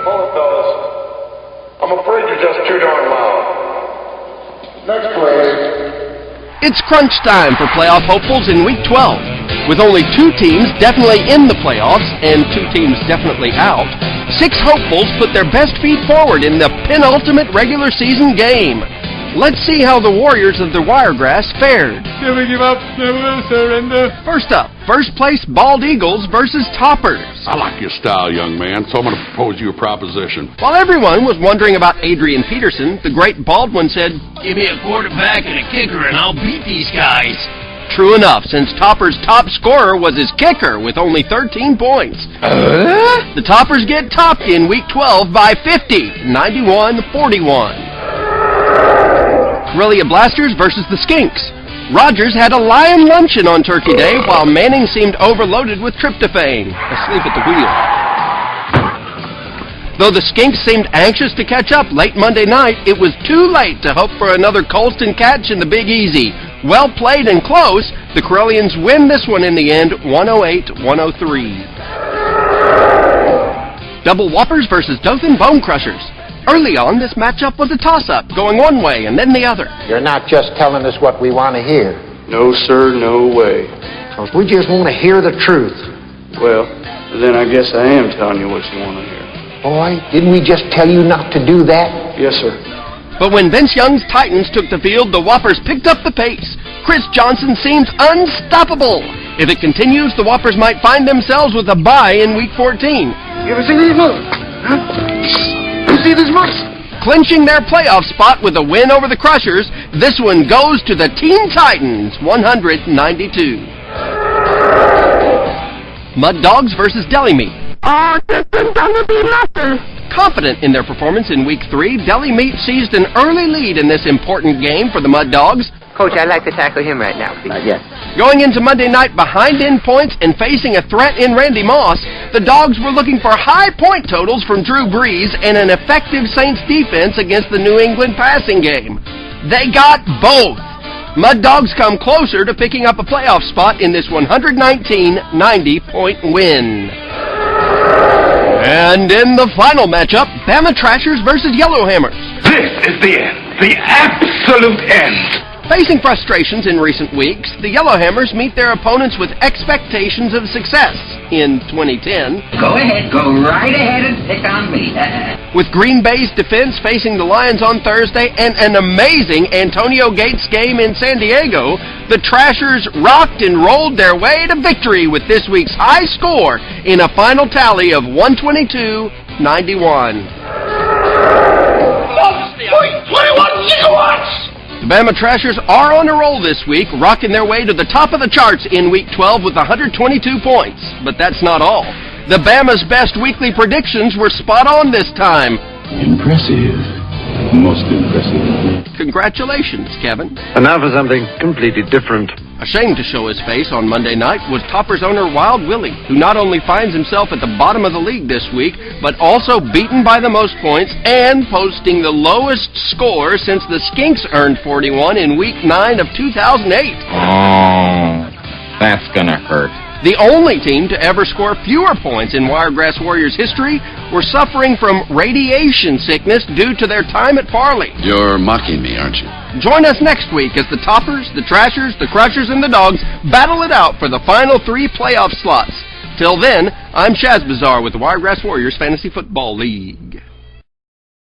Hold it, fellas. I'm afraid you're just too darn loud. Next, please. It's crunch time for playoff hopefuls in Week 12. With only 2 teams definitely in the playoffs and 2 teams definitely out, 6 hopefuls put their best feet forward in the penultimate regular season game. Let's see how the Warriors of the Wiregrass fared. Never give up, never surrender. First up, first place Bald Eagles versus Toppers. I like your style, young man, so I'm going to propose you a proposition. While everyone was wondering about Adrian Peterson, the great Baldwin said, "Give me a quarterback and a kicker and I'll beat these guys." True enough, since Toppers' top scorer was his kicker with only 13 points. The Toppers get topped in Week 12 by 50, 91-41. Corellia Blasters versus the Skinks. Rogers had a lion luncheon on Turkey Day, while Manning seemed overloaded with tryptophan, asleep at the wheel. Though the Skinks seemed anxious to catch up late Monday night, it was too late to hope for another Colston catch in the Big Easy. Well played and close, the Corellians win this one in the end, 108-103. Double Whoppers versus Dothan Bone Crushers. Early on, this matchup was a toss-up, going one way and then the other. You're not just telling us what we want to hear. No, sir, no way. 'Cause we just want to hear the truth. Well, then I guess I am telling you what you want to hear. Boy, didn't we just tell you not to do that? Yes, sir. But when Vince Young's Titans took the field, the Whoppers picked up the pace. Chris Johnson seems unstoppable. If it continues, the Whoppers might find themselves with a bye in Week 14. You ever see these moves? Huh? You see these moves? Clinching their playoff spot with a win over the Crushers, this one goes to the Teen Titans, 192. Mud Dogs versus Deli Meat. Confident in their performance in Week 3, Deli Meat seized an early lead in this important game for the Mud Dogs. Coach, I'd like to tackle him right now, please. Yes. Going into Monday night behind in points and facing a threat in Randy Moss, the Dogs were looking for high point totals from Drew Brees and an effective Saints defense against the New England passing game. They got both. Mud Dogs come closer to picking up a playoff spot in this 119-90-point win. And in the final matchup, Bama Trashers versus Yellowhammers. This is the end. The absolute end. Facing frustrations in recent weeks, the Yellowhammers meet their opponents with expectations of success in 2010. Go ahead, go right ahead and pick on me. With Green Bay's defense facing the Lions on Thursday and an amazing Antonio Gates game in San Diego, the Trashers rocked and rolled their way to victory with this week's high score in a final tally of 122-91. 21 gigawatts! The Bama Trashers are on a roll this week, rocking their way to the top of the charts in Week 12 with 122 points. But that's not all. The Bama's best weekly predictions were spot on this time. Impressive. Most impressive. Congratulations, Kevin. And now for something completely different. Ashamed to show his face on Monday night was Toppers owner Wild Willie, who not only finds himself at the bottom of the league this week, but also beaten by the most points and posting the lowest score since the Skinks earned 41 in Week 9 of 2008. Oh, that's gonna hurt. The only team to ever score fewer points in Wiregrass Warriors history were suffering from radiation sickness due to their time at Farley. You're mocking me, aren't you? Join us next week as the Toppers, the Trashers, the Crushers, and the Dogs battle it out for the final 3 playoff slots. Till then, I'm Shaz Bazaar with the Wiregrass Warriors Fantasy Football League.